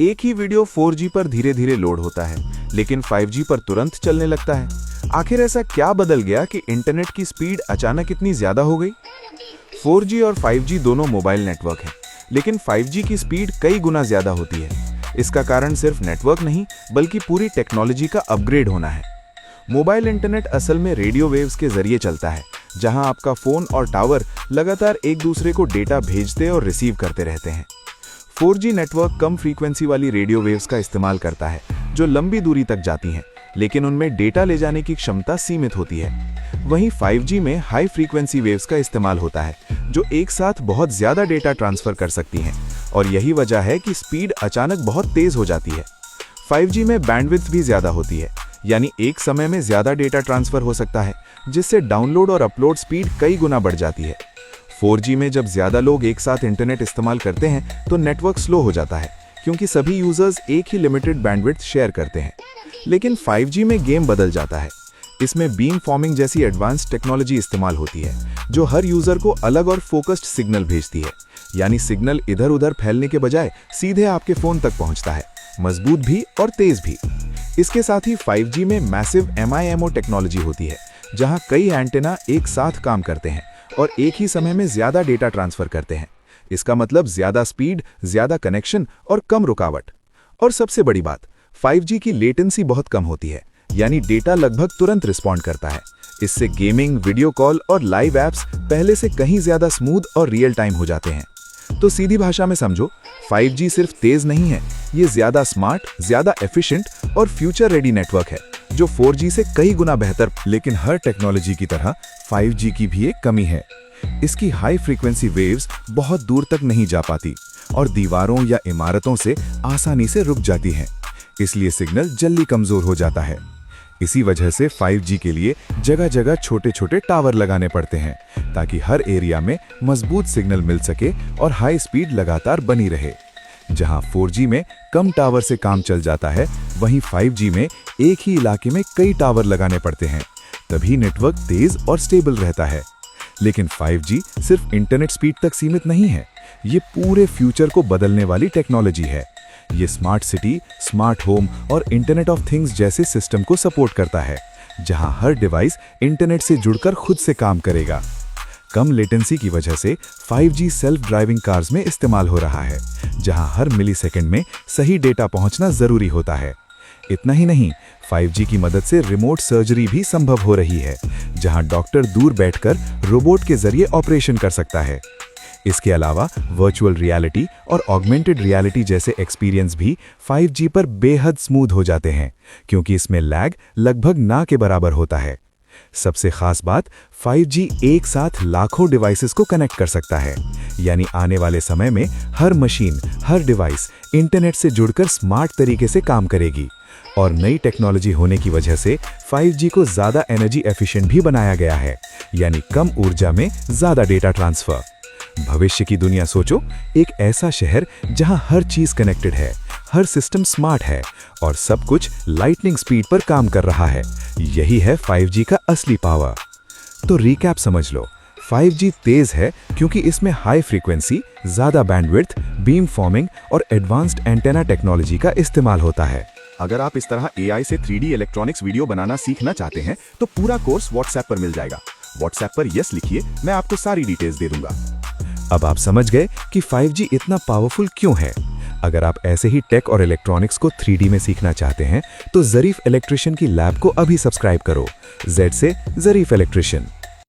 एक ही video 4G पर धीरे धीरे लोड होता है, लेकिन 5G पर तुरंत चलने लगता है। आखिर ऐसा क्या बदल गया कि इंटरनेट की स्पीड अचानक इतनी ज्यादा हो गई? 4G और 5G दोनों मोबाइल नेटवर्क हैं, लेकिन 5G की स्पीड कई गुना ज्यादा होती है। इसका कारण सिर्फ नेटवर्क नहीं, बल्कि पूरी टेक्नोलॉजी का अपग्रेड होना है। मोबाइल इंटरनेट असल में रेडियो वेव्स के जरिए चलता है, जहां आपका फोन और टावर लगातार एक दूसरे को डेटा भेजते और रिसीव करते रहते हैं। 4G नेटवर्क कम फ्रीक्वेंसी वाली रेडियो वेव्स का इस्तेमाल करता है, जो लंबी दूरी तक जाती हैं, लेकिन उनमें डेटा ले जाने की क्षमता सीमित होती है। वहीं 5G में हाई फ्रीक्वेंसी वेव्स का इस्तेमाल होता है, जो एक साथ बहुत ज्यादा डेटा ट्रांसफर कर सकती हैं, और यही वजह है कि स्पीड अचानक बहुत तेज हो जाती है। 5G में बैंडविड्थ भी ज्यादा होती है, यानी एक समय में ज्यादा डेटा ट्रांसफर हो सकता है, जिससे डाउनलोड और अपलोड स्पीड कई गुना बढ़ जाती है। 4G में जब ज्यादा लोग एक साथ इंटरनेट इस्तेमाल करते हैं तो नेटवर्क स्लो हो जाता है, क्योंकि सभी यूजर्स एक ही लिमिटेड बैंडविड्थ शेयर करते हैं। लेकिन 5G में गेम बदल जाता है। इसमें बीम फॉर्मिंग जैसी एडवांस टेक्नोलॉजी इस्तेमाल होती है, जो हर यूजर को अलग और फोकस्ड सिग्नल भेजती है, यानी सिग्नल इधर उधर फैलने के बजाय सीधे आपके फोन तक पहुंचता है, मजबूत भी और तेज भी। इसके साथ ही 5G में मैसिव MIMO टेक्नोलॉजी होती है, जहां कई एंटेना एक साथ काम करते हैं और एक ही समय में ज्यादा डेटा ट्रांसफर करते हैं। इसका मतलब ज्यादा स्पीड, ज्यादा कनेक्शन और कम रुकावट। और सबसे बड़ी बात, 5G की लेटेंसी बहुत कम होती है, यानी डेटा लगभग तुरंत रिस्पॉन्ड करता है। इससे गेमिंग, वीडियो कॉल और लाइव एप्स पहले से कहीं ज्यादा स्मूथ और रियल टाइम हो जाते हैं। तो सीधी भाषा में समझो, 5G सिर्फ तेज नहीं है, ये ज्यादा स्मार्ट, ज्यादा एफिशिएंट और फ्यूचर रेडी नेटवर्क है, जो 4G से कई गुना बेहतर। लेकिन हर टेक्नोलॉजी की तरह 5G की भी एक कमी है। इसकी हाई फ्रीक्वेंसी वेव्स बहुत दूर तक नहीं जा पाती और दीवारों या इमारतों से आसानी से रुक जाती हैं। इसलिए सिग्नल जल्दी कमजोर हो जाता है। इसी वजह से 5G के लिए जगह जगह छोटे छोटे टावर लगाने पड़ते हैं, ताकि हर एरिया में मजबूत सिग्नल मिल सके और हाई स्पीड लगातार बनी रहे। जहां 4G में कम टावर से काम चल जाता है, वहीं 5G में एक ही इलाके में कई टावर लगाने पड़ते हैं, तभी नेटवर्क तेज और स्टेबल रहता है। लेकिन 5G सिर्फ इंटरनेट स्पीड तक सीमित नहीं है, ये पूरे फ्यूचर को बदलने वाली टेक्नोलॉजी है। ये स्मार्ट सिटी, स्मार्ट होम और इंटरनेट ऑफ थिंग्स जैसे सिस्टम को सपोर्ट करता है, जहां हर डिवाइस इंटरनेट से जुड़कर खुद से काम करेगा। कम लेटेंसी की वजह से 5G सेल्फ ड्राइविंग कार्स में इस्तेमाल हो रहा है, जहां हर मिलीसेकंड में सही डेटा पहुंचना जरूरी होता है। इतना ही नहीं, 5G की मदद से रिमोट सर्जरी भी संभव हो रही है, जहां डॉक्टर दूर बैठकर रोबोट के जरिए ऑपरेशन कर सकता है। इसके अलावा वर्चुअल रियलिटी और ऑगमेंटेड रियलिटी जैसे एक्सपीरियंस भी 5G पर बेहद स्मूथ हो जाते हैं, क्योंकि इसमें लैग लगभग ना के बराबर होता है। सबसे खास बात, 5G एक साथ लाखों डिवाइसेस को कनेक्ट कर सकता है, यानी आने वाले समय में हर मशीन, हर डिवाइस इंटरनेट से जुड़कर स्मार्ट तरीके से काम करेगी। और नई टेक्नोलॉजी होने की वजह से 5G को ज्यादा एनर्जी एफिशिएंट भी बनाया गया है, यानी कम ऊर्जा में ज्यादा डेटा ट्रांसफर। भविष्य की दुनिया सोचो, एक ऐसा शहर जहां हर चीज कनेक्टेड है, हर सिस्टम स्मार्ट है और सब कुछ लाइटनिंग स्पीड पर काम कर रहा है। यही है 5G का असली पावर। तो रिकैप समझ लो, 5G तेज है क्योंकि इसमें हाई फ्रीक्वेंसी, ज्यादा बैंडविड्थ, बीम फॉर्मिंग और एडवांस्ड एंटेना टेक्नोलॉजी का इस्तेमाल होता है। अगर आप इस तरह AI से 3D इलेक्ट्रॉनिक्स वीडियो बनाना सीखना चाहते हैं, तो पूरा कोर्स WhatsApp पर मिल जाएगा। WhatsApp पर यस लिखिए, मैं आपको सारी डिटेल्स दे दूंगा। अब आप समझ गए कि 5G इतना पावरफुल क्यों है। अगर आप ऐसे ही टेक और इलेक्ट्रॉनिक्स को 3D में सीखना चाहते हैं, तो ज़रीफ इलेक्ट्रिशियन की लैब को अभी सब्सक्राइब करो। Z से ज़रीफ इलेक्ट्रिशियन।